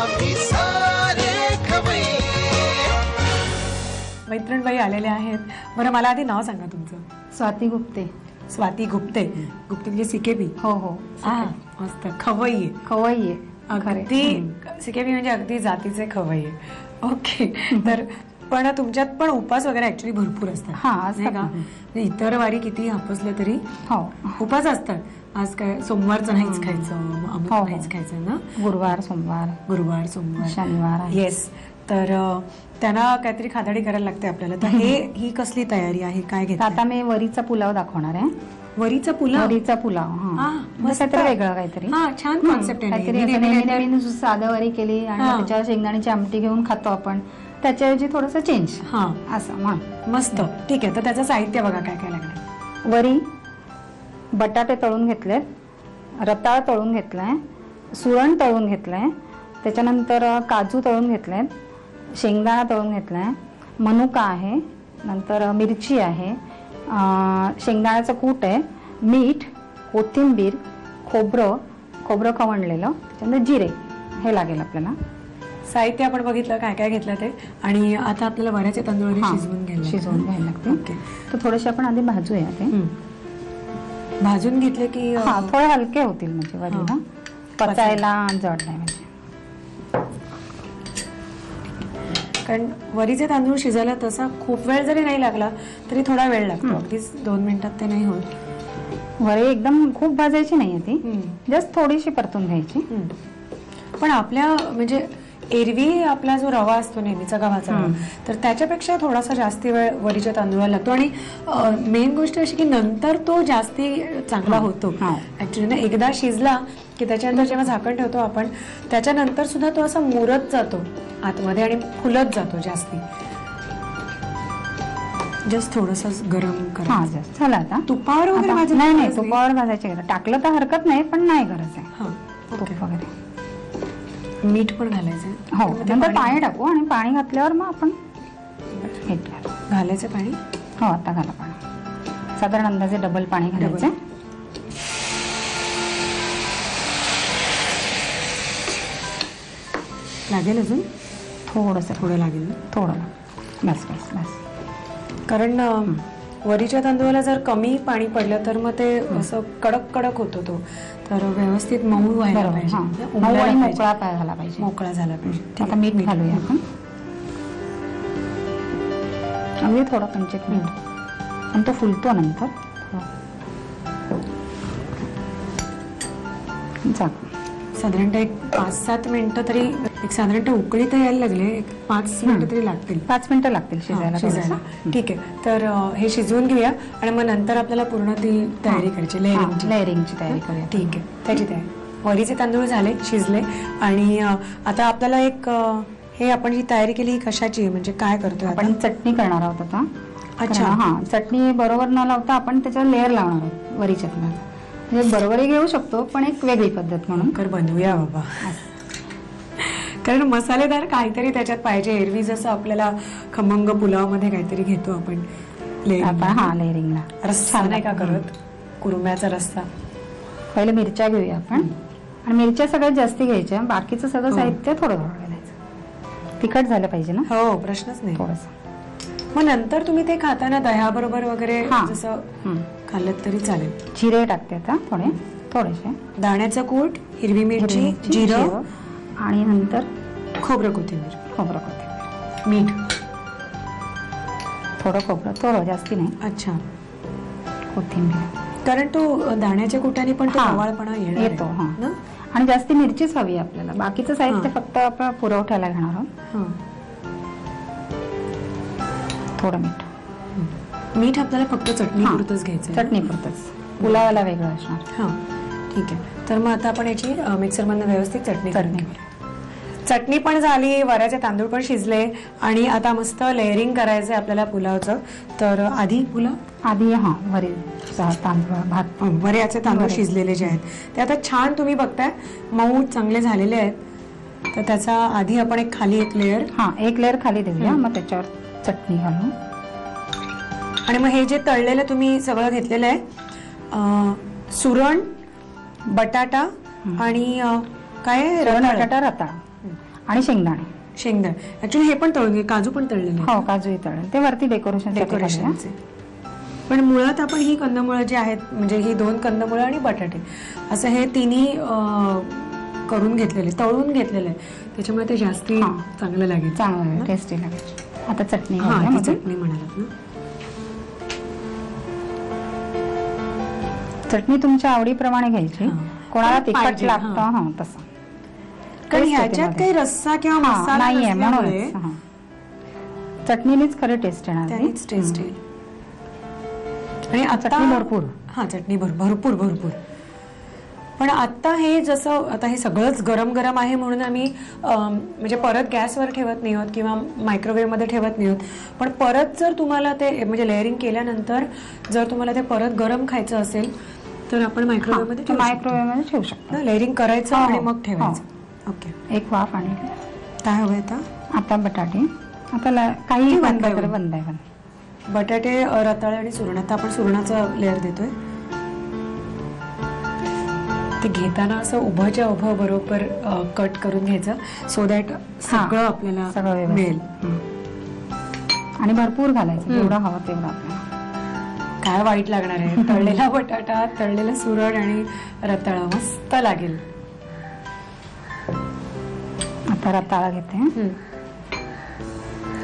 आम्ही सारे खवय्ये. मैत्रणबाई आलेल्या आहेत. बरं मला आधी नाव सांगा तुमचं. स्वाती गुप्ते. स्वाती गुप्ते. गुप्ते म्हणजे सिकेबी. हो हो मस्त. खवय्ये. खवय्ये अगदी सिकेबी म्हणजे अगदी जातीचे खवय्ये. ओके. तर पण तुमच्यात पण उपास वगैरे ऍक्च्युली भरपूर असतात. हा असतात का इतर वारी किती हापसले तरी हो उपास असतात. आज काय सोमवारचं नाहीच खायचं, अमृत नाहीच खायचं ना. गुरुवार सोमवार शनिवार. येस. तर त्यांना काहीतरी खादाडी करायला लागते आपल्याला. तर ही कसली तयारी आहे, काय घेत? आता मी वरीचा पुलाव दाखवणार आहे. वरीचा पुलाव. काहीतरी वेगळं काहीतरी. छान कॉन्सेप्ट आहे. नवीन साधं वरी केली आणि त्याच्यावर शेंगदाण्याची आमटी घेऊन खातो आपण. त्याच्याऐवजी थोडंसं चेंज. असं मस्त. ठीक आहे. तर त्याचं साहित्य बघा काय काय लागणार. वरी, बटाटे तळून घेतलेत, रताळ तळून घेतलाय, सुरण तळून घेतलंय, त्याच्यानंतर काजू तळून घेतलेत, शेंगदाणा तळून घेतलाय, मनुका आहे, नंतर मिरची आहे, शेंगदाण्याचं कूट आहे, मीठ, कोथिंबीर, खोबरं खवणलेलं, त्याच्यानंतर जिरे हे लागेल आपल्याला. साहित्य आपण बघितलं काय काय घेतलं ते. आणि आता आपल्याला वऱ्याचे तांदूळ शिजवून घ्यायला लागते. तर थोडेसे आपण आधी भाजूया. ते भाजून घेतले की थोडे हलके होतील म्हणजे वरीला पचायला जड नाही. म्हणजे कारण वरीचे तांदूळ शिजायला तसा खूप वेळ जरी नाही लागला तरी थोडा वेळ लागतो. अगदीच 2 मिनिटात ते नाही होत. वरी एकदम खूप भाजायची नाही ती, जस्ट थोडीशी परतून घ्यायची. पण आपल्या म्हणजे एरवी आपला जो रवा असतो नेहमीचा गव्हाचा रवा, तर त्याच्यापेक्षा थोडासा जास्ती वेळ वरीच्या तांदूळाला लागतो. आणि मेन गोष्ट अशी की नंतर तो जास्ती चांगला होतो ऍक्च्युली ना. एकदा शिजला की त्याच्यानंतर जेव्हा झाकण ठेवतो आपण त्याच्यानंतर सुद्धा तो असा मुरत जातो आतमध्ये आणि फुलत जातो जास्ती. जस्ट थोडस गरम करा. झालं आता. तुपावर वगैरे नाही तुपावर भाजायचे टाकलं तर हरकत नाही, पण नाही गरज आहे. तूप वगैरे मीठ पण घालायचं. हो. नंतर पाणी टाकू आणि पाणी घातल्यावर मग आपण घालायचं पाणी. हो आता घाला पाणी. साधारण अंदाजे डबल पाणी घालायचं. लागेल अजून थोडं लागेल. थोडं बस बस बस. कारण वरीच्या तांदूळाला जर कमी पाणी पडलं तर मग ते असं कडक कडक होतो तो. तर व्यवस्थित मऊ व्हायला पाहिजे. मोकळा झाला पाहिजे. आता मीठ घालूया आपण. अगदी थोडं पंचित मीठ. आणि तो फुलतो नंतर. साधारणतः एक 5-7 मिनिटं तरी साधारणतः उकळी तर यायला लागले. 5 मिनिटं तरी लागतील. 5 मिनिटं लागतील शिजायला. ठीक आहे. तर हे शिजवून घेऊया आणि मग नंतर आपल्याला पूर्ण ती तयारी करायची. लेअरिंगची तयारी करूया. ठीक आहे. त्याची तयारी. वरीचे तांदूळ झाले, शिजले. आणि आता आपल्याला एक हे आपण जी तयारी केली कशाची म्हणजे काय करतोय आपण? चटणी करणार आहोत आता. अच्छा. चटणी बरोबर न लावता आपण त्याच्यावर लेअर लावणार आहोत वरीच्या तांदळाचा. म्हणजे बरोबरही घेऊ शकतो पण एक वेगळी पद्धत म्हणून बनवूया बाबा. कारण मसालेदार काहीतरी त्याच्यात पाहिजे. एरवी जसं आपल्याला खमंग पुलाव मध्ये काहीतरी घेतो आपण लेअरिंगला. रस्सा नाही का करत? कुरुम्याचा रस्सा. पहिले मिरच्या घेऊया आपण. आणि मिरच्या सगळ्यात जास्ती घ्यायच्या. बाकीचं सगळं साहित्य थोडं घालायचं. तिखट झालं पाहिजे ना. हो प्रश्नच नाही. थोडस. मग नंतर तुम्ही ते खाताना दह्याबरोबर वगैरे जसं खाल्लं तरी चालेल. जिरे टाकते आता थोडेसे. दाण्याचं कूट, हिरवी मिरची, जिरं आणि नंतर खोबरं कोथिंबीर. मीठ. थोडं जास्ती नाही. अच्छा. कोथिंबीर. कारण तो दाण्याच्या कुटाने पण हवाळपणा येतो. आणि जास्ती मिरचीच हवी आपल्याला. बाकीचं साहित्य फक्त आपण पुरवठ्याला घेणार आहोत. थोडं मीठ आपल्याला फक्त चटणी पुरतच घ्यायचं. चटणी पुरतच. पुलावाला वेगळं असणार. ठीक आहे. तर मग आता आपण याची मिक्सर मधून व्यवस्थित चटणी चटणी पण झाली, वऱ्याचे तांदूळ पण शिजले आणि आता मस्त लेअरिंग करायचंय आपल्याला पुलावचं. तर आधी वऱ्याचे तांदूळ शिजलेले जे आहेत ते आता छान तुम्ही बघताय मऊ चांगले झालेले आहेत. तर त्याचा आधी आपण एक लेअर खाली देऊया. मग त्याच्यावर चटणी घालू. आणि मग हे जे तळलेलं तुम्ही सगळं घेतलेलं आहे, सुरण, बटाटा आणि काय बटाटा, रताळ आणि शेंगदाणे. शेंगदाणे ऍक्च्युली हे पण तळून घे, काजू पण तळलेले हो, काजूही तळेल, ते वरती डेकोरेशन. डेकोरेशनचे. पण मुळात आपण ही कंदमुळं जी आहेत, म्हणजे ही 2 कंदमुळं आणि बटाटे, असं हे तिन्ही करून घेतलेले, तळून घेतलेले, त्याच्यामुळे ते जास्ती चांगलं लागेल, चांगलं टेस्टी लागेल. आता चटणी. चटणी म्हणालात ना. चटणी तुमच्या आवडीप्रमाणे घ्यायची, कोणाला तिखट लागतं तसं. कारण ह्याच्यात काही रस्सा किंवा मसाला नाहीये, म्हणूनच चटणीनेच खरं टेस्ट येणार, त्यानेच टेस्ट येईल. आणि आता भरपूर. चटणी भरपूर भरपूर. पण आता हे जसं आता हे सगळंच गरम गरम आहे म्हणून आम्ही म्हणजे परत गॅसवर ठेवत नाही आहोत किंवा मायक्रोवेव्ह मध्ये ठेवत नाही आहोत. पण परत जर तुम्हाला ते म्हणजे लेअरिंग केल्यानंतर जर तुम्हाला ते परत गरम खायचं असेल तर आपण मायक्रोवेव्ह मध्ये ठेवू शकतो. लेअरिंग करायचं आणि मग ठेवायचं. ओके. एक वाफ आणि काय हवंय आता बटाटे. आता काही वन बाय वन. बटाटे, रताळे आणि सुरण. आता आपण सुरणाचं लेअर देतोय. ते घेताना असं उभंच्या उभं बरोबर कट करून घ्यायचं, सो दॅट सगळं आपल्याला मिळेल. आणि भरपूर घालायचं, जेवढं हवं तेवढं आपल्याला. काय वाईट लागणार आहे, तळलेला बटाटा, तळलेलं सुरण आणि रताळा मस्त लागेल. आता रताळा घेते.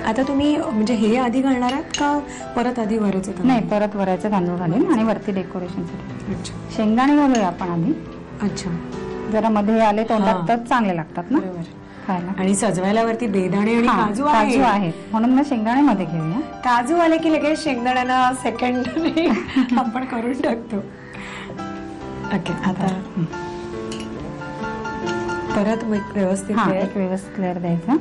आता तुम्ही म्हणजे हे आधी घालणार आहात का परत आधी वरायचं? नाही, परत वरायचं तांदूळ घालेन आणि वरती डेकोरेशनसाठी शेंगदाणे घालूया आपण आधी. अच्छा. जरा मध्ये आले तोंडात तर चांगले लागतात ना खायला. आणि सजवायला वरती बेदाणे आणि काजू आहेत, म्हणून मग शेंगदाणे मध्ये घेऊया. काजू आले की लगेच शेंगदाण्यांना सेकंड आपण करून टाकतो. ओके. आता परत व्यवस्थित लेअर द्यायचा.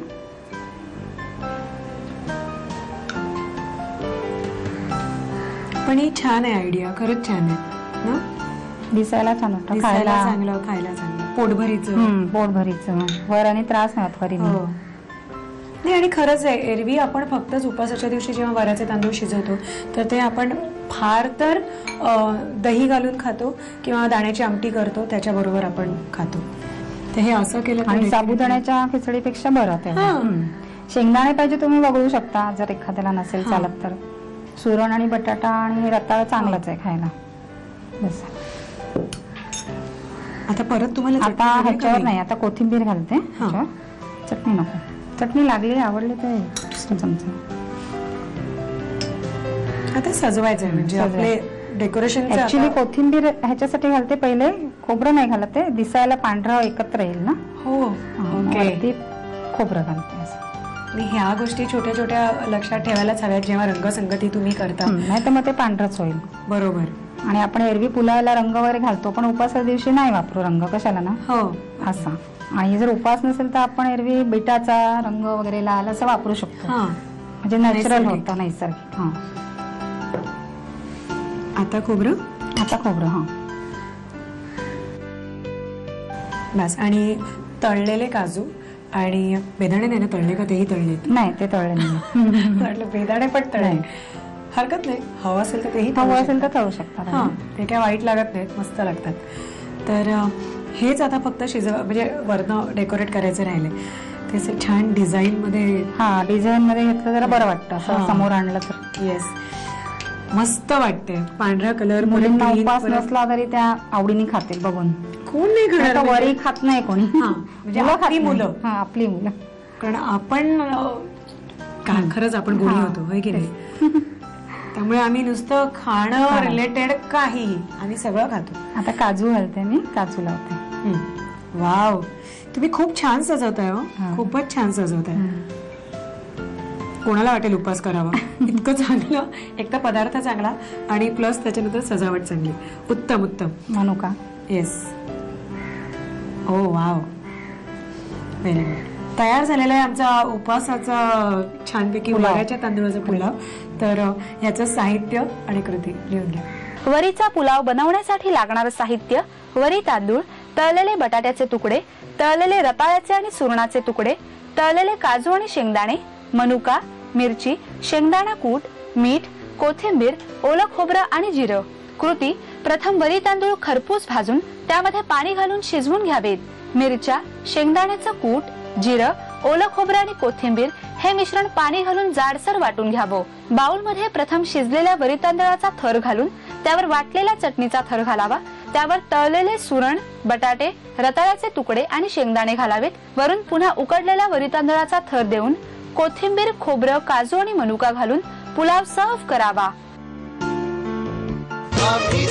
पण ही छान आहे आयडिया, खरंच छान आहे ना. दिसायला छान वाटतं, खायला चांगलं, खायला चांगलं, पोटभरीचं वर आणि त्रास नाही होत वरी. नाही, आणि खरंच आहे, एरवी आपण फक्तच उपासाच्या दिवशी जेव्हा वराचे तांदूळ शिजवतो तर ते आपण फार तर दही घालून खातो किंवा दाण्याची आमटी करतो, त्याच्याबरोबर आपण खातो. तर हे असं केलं आणि साबुदाण्याच्या खिचडीपेक्षा बरं ते. शेंगदाणे पाहिजे तुम्ही वगळू शकता जर एखाद्याला नसेल चालत तर. सुरण आणि बटाटा आणि रताळा चांगलंच आहे खायला. आता परत तुम्हाला आता ह्याच्यावर नाही, आता कोथिंबीर घालते. चटणी नको, चटणी लागली आवडली तर चमचा. आता सजवायचं म्हणजे आपले डेकोरेशन. ऍक्च्युली कोथिंबीर ह्याच्यासाठी घालते, पहिले खोबरं नाही घालत, ते दिसायला पांढरं एकत्र येईल ना. हो. वरती खोबरं घालते. आणि ह्या गोष्टी छोट्या छोट्या लक्षात ठेवायलाच हव्यात जेव्हा रंगसंगती तुम्ही करता, नाही तर मग ते पांढरच होईल. बरोबर. आणि आपण एरवी पुलावाला रंग वगैरे घालतो, पण उपासाच्या दिवशी नाही वापरू रंग, कशाला ना. हो. असा. आणि जर उपास नसेल तर आपण एरवी बिटाचा रंग वगैरे लाल असं वापरू शकतो, म्हणजे नॅचरल होतं, नैसर्गिक. आता खोबरं. बस. आणि तळलेले काजू आणि बेदाणे नाही ना तळले का? तेही तळले नाही, ते तळले नाही. बेदाणे पण तळले, हरकत नाही. हवं असेल तर तेही तळू शकतात. ते काय वाईट लागत नाहीत, मस्त लागतात. तर हेच आता फक्त म्हणजे वरनं डेकोरेट करायचं राहिले. ते छान डिझाईन मध्ये. डिझाईन मध्ये घेतलं जरा बरं वाटतं, असं समोर आणलं तर. येस, मस्त वाटतंय. पांढरा कलर. मुलींना उपास नसला तरी त्या आवडीने खातील बघून. कोण नाही खाणार, वरी खात नाही कोणी. म्हणजे आपली मुलं. आपली मुलं. कारण आपण खरंच आपण गोडी होतो, होय की नाही. त्यामुळे आम्ही नुसतं खाणं रिलेटेड काही आम्ही सगळं खातो. आता काजू घालते, मी काजू लावते. वाव, तुम्ही खूप छान सजवताय. खूपच छान सजवताय. कोणाला वाटेल उपास करावा, इतकं चांगलं. एक तर पदार्थ चांगला आणि प्लस त्याच्यानंतर सजावट चांगली. उत्तम उत्तम. मनुका. येस. ओ वाव, व्हेरी गुड. तयार झालेला आहे आमचा उपासाचा छानपैकी वऱ्याच्या तांदूळाचा पुलाव. तर ह्याचं साहित्य आणि कृती लिहून घ्या. वरीचा पुलाव बनवण्यासाठी लागणारं साहित्य: वरी तांदूळ, तळलेले बटाट्याचे तुकडे, तळलेले रताळ्याचे आणि सुरणाचे तुकडे, तळलेले काजू आणि शेंगदाणे, मनुका, मिरची, शेंगदाणा कूट, मीठ, कोथिंबीर, ओलं खोबरं आणि जिरं. कृती: प्रथम वरी तांदूळ खरपूस भाजून त्यामध्ये पाणी घालून शिजवून घ्यावेत. मिरच्या, शेंगदाण्याचं कूट, जिरं, ओलं खोबरं आणि कोथिंबीर हे मिश्रण पाणी घालून जाडसर वाटून घ्यावं. बाउलमध्ये प्रथम शिजलेल्या वरी तांदळाचा थर घालून त्यावर वाटलेल्या चटणीचा थर घालावा. त्यावर तळलेले सुरण, बटाटे, रताळ्याचे तुकडे आणि शेंगदाणे घालावेत. वरून पुन्हा उकडलेल्या वरी तांदळाचा थर देऊन कोथिंबीर, खोबरं, काजू आणि मनुका घालून पुलाव सर्व्ह करावा. आम्ही